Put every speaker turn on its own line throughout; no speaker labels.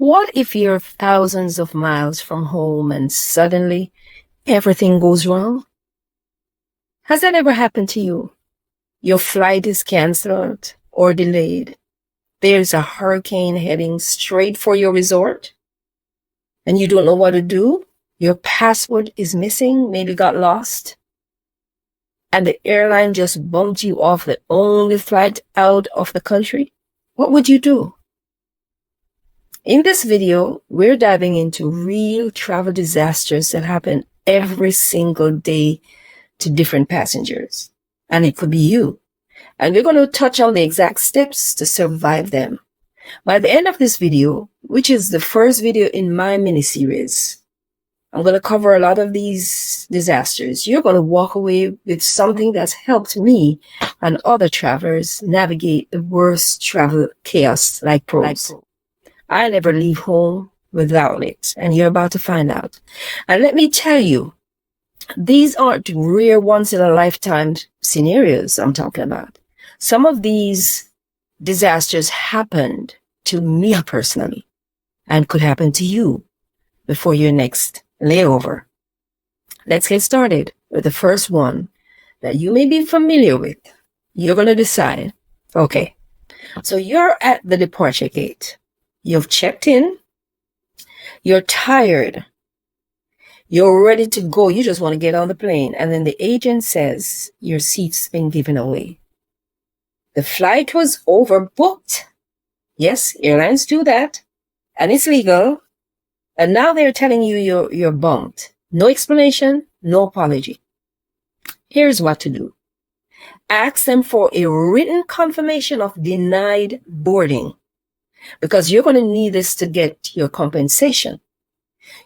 What if you're thousands of miles from home and suddenly everything goes wrong? Has that ever happened to you? Your flight is canceled or delayed. There's a hurricane heading straight for your resort, and you don't know what to do. Your passport is missing, maybe got lost, and the airline just bumped you off the only flight out of the country. What would you do? In this video, we're diving into real travel disasters that happen every single day to different passengers. And it could be you. And we're going to touch on the exact steps to survive them. By the end of this video, which is the first video in my mini-series, I'm going to cover a lot of these disasters. You're going to walk away with something that's helped me and other travelers navigate the worst travel chaos like pros. I never leave home without it, and you're about to find out. And let me tell you, these aren't rare once-in-a-lifetime scenarios I'm talking about. Some of these disasters happened to me personally and could happen to you before your next layover. Let's get started with the first one that you may be familiar with. You're going to decide, okay, so you're at the departure gate. You've checked in. You're tired. You're ready to go. You just want to get on the plane. And then the agent says your seat's been given away. The flight was overbooked. Yes, airlines do that. And it's legal. And now they're telling you you're bumped. No explanation, no apology. Here's what to do. Ask them for a written confirmation of denied boarding, because you're going to need this to get your compensation.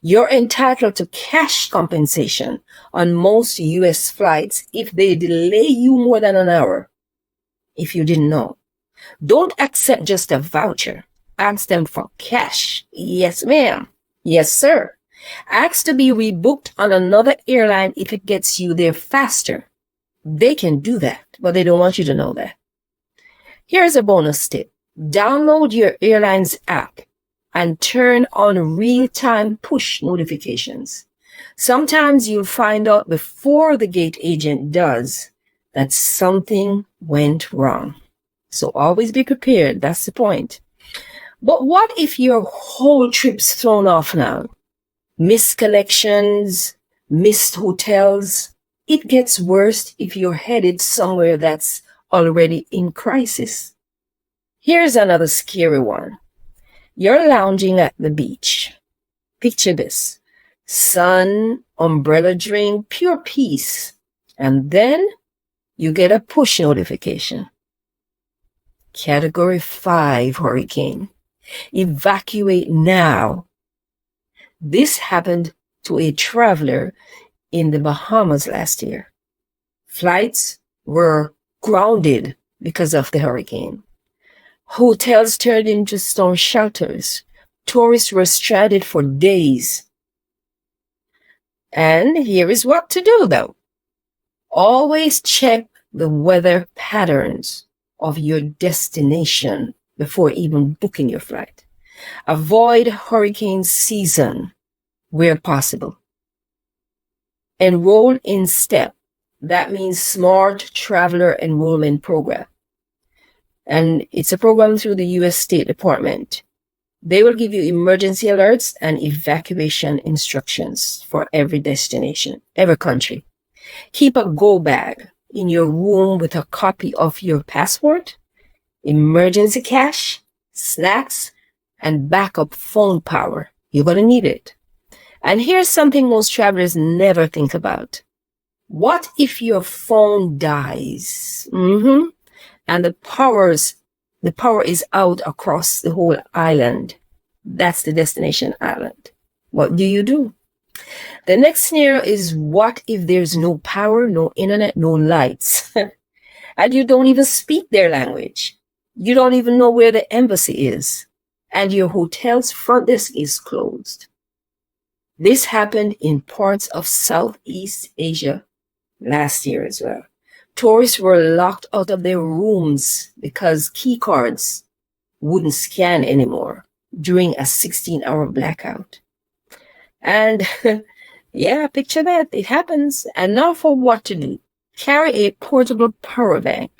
You're entitled to cash compensation on most U.S. flights if they delay you more than an hour. If you didn't know, don't accept just a voucher. Ask them for cash. Yes, ma'am. Yes, sir. Ask to be rebooked on another airline if it gets you there faster. They can do that, but they don't want you to know that. Here's a bonus tip. Download your airline's app and turn on real-time push notifications. Sometimes you'll find out before the gate agent does that something went wrong. So always be prepared. That's the point. But what if your whole trip's thrown off now? Missed collections, missed hotels. It gets worse if you're headed somewhere that's already in crisis. Here's another scary one. You're lounging at the beach. Picture this. Sun, umbrella drink, pure peace. And then you get a push notification. Category 5 hurricane. Evacuate now. This happened to a traveler in the Bahamas last year. Flights were grounded because of the hurricane. Hotels turned into storm shelters. Tourists were stranded for days. And here is what to do, though. Always check the weather patterns of your destination before even booking your flight. Avoid hurricane season where possible. Enroll in STEP. That means Smart Traveler Enrollment Program. And it's a program through the U.S. State Department. They will give you emergency alerts and evacuation instructions for every destination, every country. Keep a go bag in your room with a copy of your passport, emergency cash, snacks, and backup phone power. You're going to need it. And here's something most travelers never think about. What if your phone dies? And the power is out across the whole island. That's the destination island. What do you do? The next scenario is, what if there's no power, no internet, no lights, and you don't even speak their language? You don't even know where the embassy is, and your hotel's front desk is closed. This happened in parts of Southeast Asia last year as well. Tourists were locked out of their rooms because key cards wouldn't scan anymore. during a 16-hour blackout. And yeah, picture that. It happens. And now for what to do. Carry a portable power bank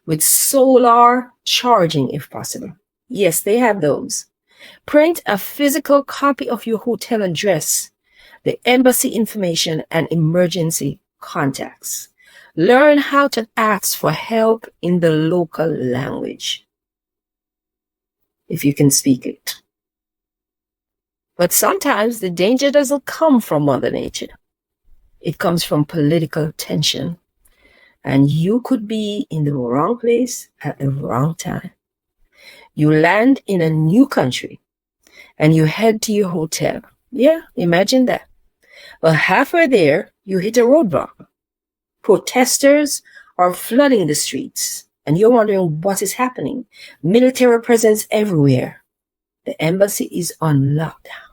with solar charging if possible. Yes, they have those. Print a physical copy of your hotel address, the embassy information, and emergency contacts. Learn how to ask for help in the local language, if you can speak it. But sometimes the danger doesn't come from Mother Nature. It comes from political tension. And you could be in the wrong place at the wrong time. You land in a new country and you head to your hotel. Yeah, imagine that. Well, halfway there, you hit a roadblock. Protesters are flooding the streets and you're wondering what is happening. Military presence everywhere. The embassy is on lockdown.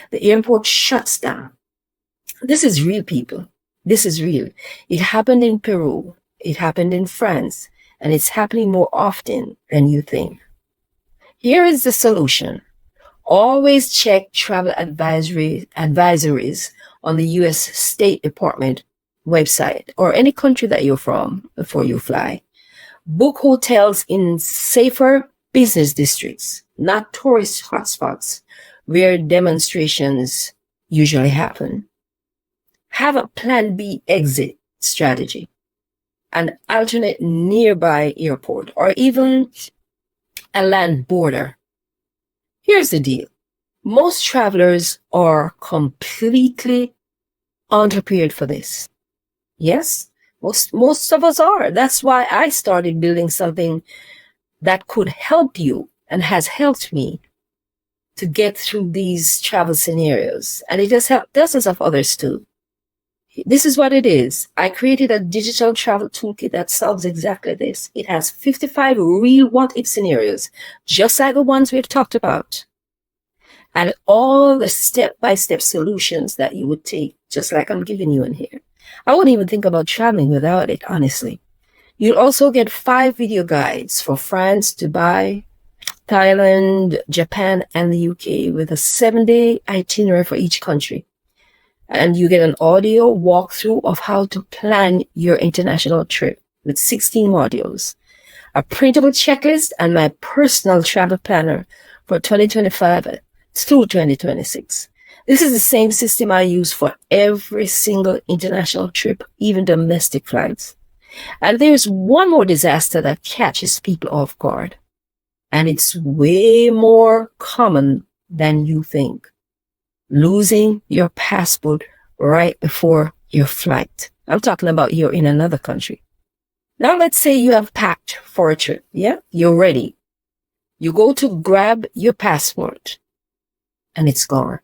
The airport shuts down. This is real, people. This is real. It happened in Peru. It happened in France. And it's happening more often than you think. Here is the solution. Always check travel advisories on the U.S. State Department website or any country that you're from before you fly. Book hotels in safer business districts, not tourist hotspots where demonstrations usually happen. Have a plan B exit strategy, an alternate nearby airport, or even a land border. Here's the deal. Most travelers are completely unprepared for this. Yes, most of us are. That's why I started building something that could help you and has helped me to get through these travel scenarios. And it has helped dozens of others too. This is what it is. I created a digital travel toolkit that solves exactly this. It has 55 real what-if scenarios, just like the ones we've talked about. And all the step-by-step solutions that you would take, just like I'm giving you in here. I wouldn't even think about traveling without it, honestly. You'll also get 5 video guides for France, Dubai, Thailand, Japan, and the UK with a 7-day itinerary for each country. And you get an audio walkthrough of how to plan your international trip with 16 modules, a printable checklist, and my personal travel planner for 2025 through 2026. This is the same system I use for every single international trip, even domestic flights. And there's one more disaster that catches people off guard. And it's way more common than you think. Losing your passport right before your flight. I'm talking about you're in another country. Now let's say you have packed for a trip. Yeah, you're ready. You go to grab your passport and it's gone.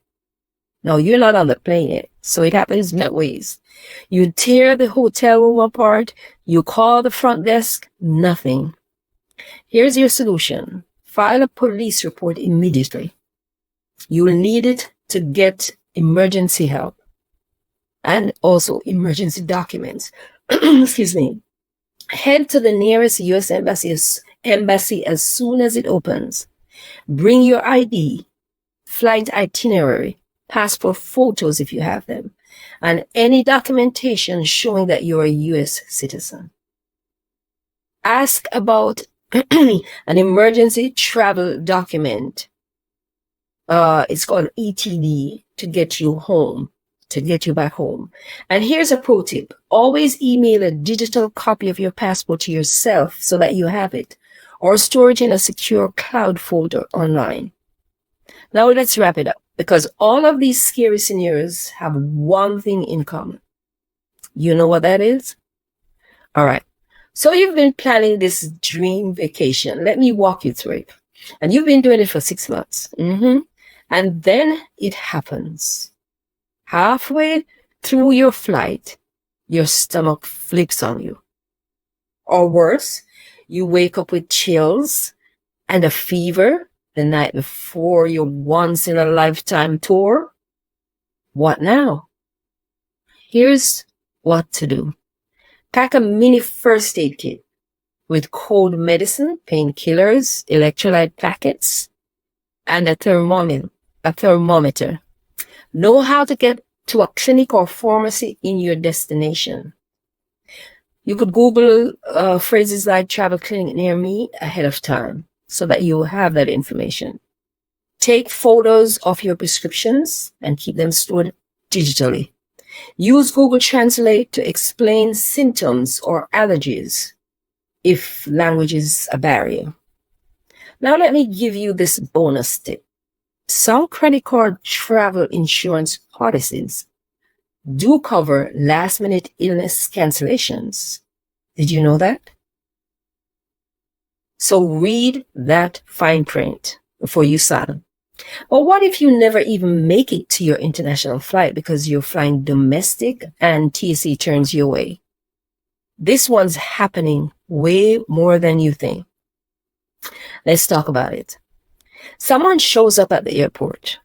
No, you're not on the plane yet. So it happens that ways. You tear the hotel room apart. You call the front desk. Nothing. Here's your solution. File a police report immediately. You'll need it to get emergency help and also emergency documents. Excuse me. Head to the nearest U.S. embassy as soon as it opens. Bring your ID, flight itinerary, passport photos if you have them, and any documentation showing that you're a U.S. citizen. Ask about an emergency travel document. It's called ETD to get you home, to get you back home. And here's a pro tip. Always email a digital copy of your passport to yourself so that you have it, or store it in a secure cloud folder online. Now let's wrap it up, because all of these scary scenarios have one thing in common. You know what that is? All right. So you've been planning this dream vacation. Let me walk you through it. And you've been doing it for 6 months. And then it happens. Halfway through your flight, your stomach flips on you. Or worse, you wake up with chills and a fever the night before your once-in-a-lifetime tour. What now? Here's what to do. Pack a mini first aid kit with cold medicine, painkillers, electrolyte packets, and a thermometer. Know how to get to a clinic or pharmacy in your destination. You could Google phrases like travel clinic near me ahead of time so that you will have that information. Take photos of your prescriptions and keep them stored digitally. Use Google Translate to explain symptoms or allergies if language is a barrier. Now let me give you this bonus tip. Some credit card travel insurance policies do cover last-minute illness cancellations. Did you know that? So read that fine print before you sign. But what if you never even make it to your international flight because you're flying domestic and TSA turns you away? This one's happening way more than you think. Let's talk about it. Someone shows up at the airport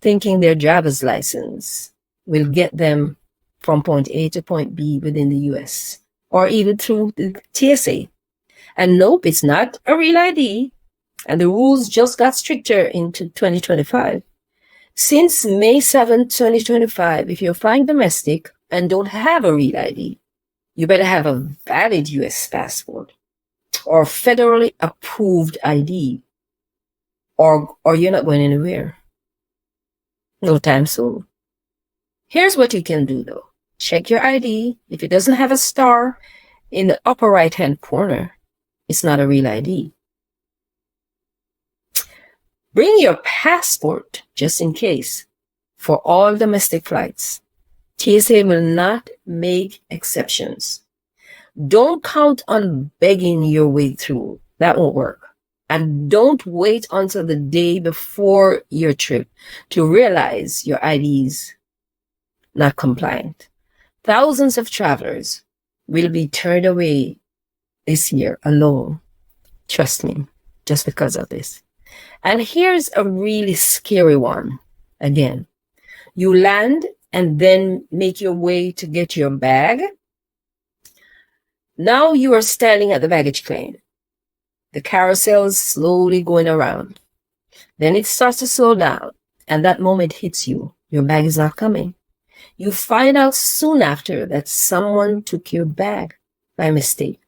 thinking their driver's license will get them from point A to point B within the US or even through the TSA. And nope, it's not a real ID. And the rules just got stricter into 2025. Since May 7, 2025, if you're flying domestic and don't have a real ID, you better have a valid US passport or federally approved ID, or you're not going anywhere. No time soon. Here's what you can do though. Check your ID. If it doesn't have a star in the upper right-hand corner, it's not a real ID. Bring your passport just in case for all domestic flights. TSA will not make exceptions. Don't count on begging your way through. That won't work. And don't wait until the day before your trip to realize your ID's not compliant. Thousands of travelers will be turned away this year alone. Trust me, just because of this. And here's a really scary one. Again, you land and then make your way to get your bag. Now you are standing at the baggage claim. The carousel is slowly going around. Then it starts to slow down, and that moment hits you. Your bag is not coming. You find out soon after that someone took your bag by mistake.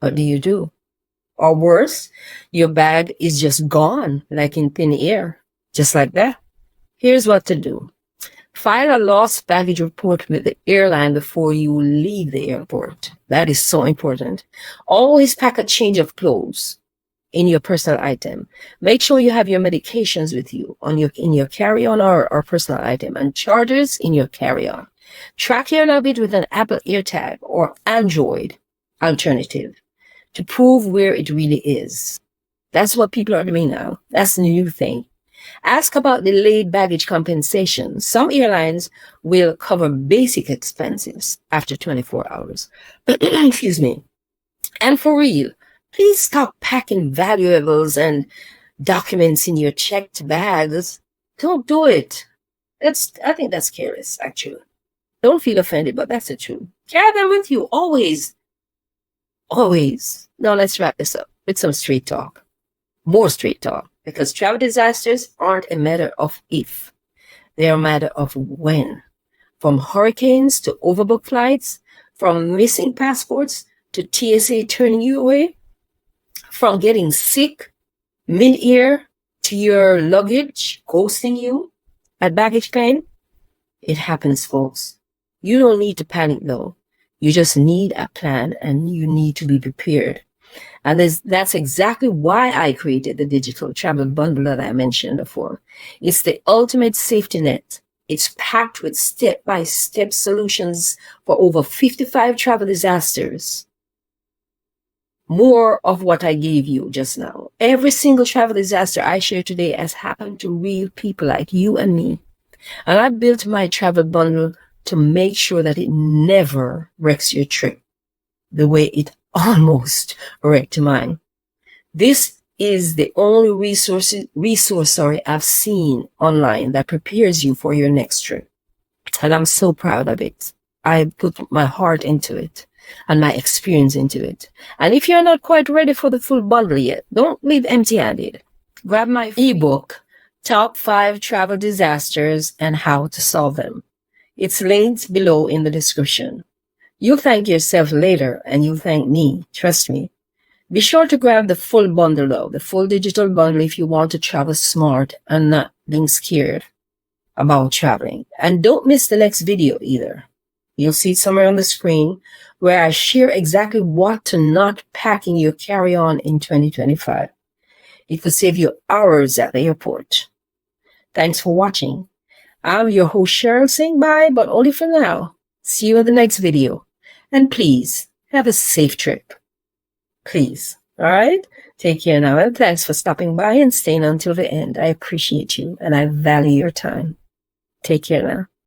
What do you do? Or worse, your bag is just gone, like in thin air, just like that. Here's what to do. File a lost baggage report with the airline before you leave the airport. That is so important. Always pack a change of clothes in your personal item. Make sure you have your medications with you in your carry-on or personal item, and chargers in your carry-on. Track your luggage with an Apple AirTag or Android alternative to prove where it really is. That's what people are doing now. That's the new thing. Ask about delayed baggage compensation. Some airlines will cover basic expenses after 24 hours. Excuse me. And for real, please stop packing valuables and documents in your checked bags. Don't do it. I think that's careless, actually. Don't feel offended, but that's the truth. Carry them with you, always. Always. Now let's wrap this up with some straight talk. More straight talk. Because travel disasters aren't a matter of if. They're a matter of when. From hurricanes to overbooked flights, from missing passports to TSA turning you away, from getting sick mid-air to your luggage ghosting you at baggage claim. It happens, folks. You don't need to panic though. You just need a plan and you need to be prepared. And that's exactly why I created the digital travel bundle that I mentioned before. It's the ultimate safety net. It's packed with step-by-step solutions for over 55 travel disasters. More of what I gave you just now. Every single travel disaster I share today has happened to real people like you and me. And I built my travel bundle to make sure that it never wrecks your trip the way it almost wrecked mine. This is the only resource I've seen online that prepares you for your next trip. And I'm so proud of it. I put my heart into it and my experience into it. And if you're not quite ready for the full bundle yet, don't leave empty-handed. grab my ebook, Top 5 Travel Disasters and How to Solve Them. It's linked below in the description. You'll thank yourself later and you'll thank me, trust me. Be sure to grab the full bundle though, the full digital bundle if you want to travel smart and not being scared about traveling. And don't miss the next video either. You'll see it somewhere on the screen where I share exactly what to not pack in your carry-on in 2025. It could save you hours at the airport. Thanks for watching. I'm your host Cheryl saying bye, but only for now. See you in the next video. And please, have a safe trip. Please. All right? Take care now. And thanks for stopping by and staying until the end. I appreciate you and I value your time. Take care now.